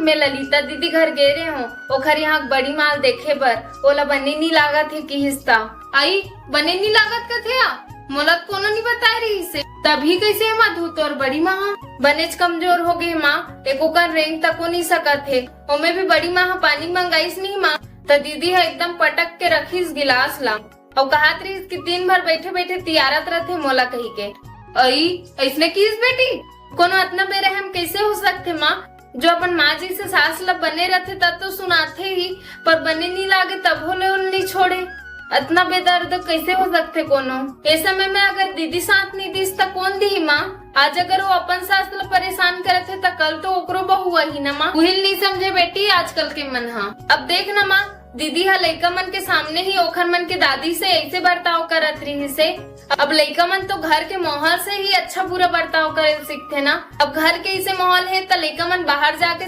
मैं ललिता दीदी घर गे रहे हो ओखर यहाँ बड़ी माल देखे बर ओला बने नहीं लागत है कि हिस्सा आई बने नहीं लागत कथे मोला कोनो नहीं बताए रही से तभी कैसे मधु तोर बड़ी माँ बनेच कमजोर हो गई माँ एको कर रेंग तको नहीं सकत है ओमे भी बड़ी माँ पानी मंगाईस नहीं माँ तो दीदी है एकदम पटक के रखीस गिलास ला और कहत रही कि दिन भर बैठे बैठे तियारत रहते मोला कही के आई ऐसने कीस बेटी कोनो इतना बेरहम कैसे हो सकते माँ जो अपन माँ जी से सास लब बने रहते तब तो सुनाते ही पर बने नहीं लागे तब होले नहीं छोड़े इतना बेदर्द कैसे हो सकते कोनो इस समय में अगर दीदी साथ नहीं दी तो कौन दी माँ आज अगर वो अपन सास ला परेशान करे थे तो कल तो ओकरो बहु ही ना माँ उहिल नहीं समझे बेटी आजकल के मन अब देख ना माँ दीदी हा लइका मन के सामने ही ओखर मन के दादी से ऐसे बर्ताव करत रही से अब लइका मन तो घर के माहौल से ही अच्छा बुरा बर्ताव करे सीखते ना अब घर के ऐसे माहौल है तो लइका मन बाहर जाके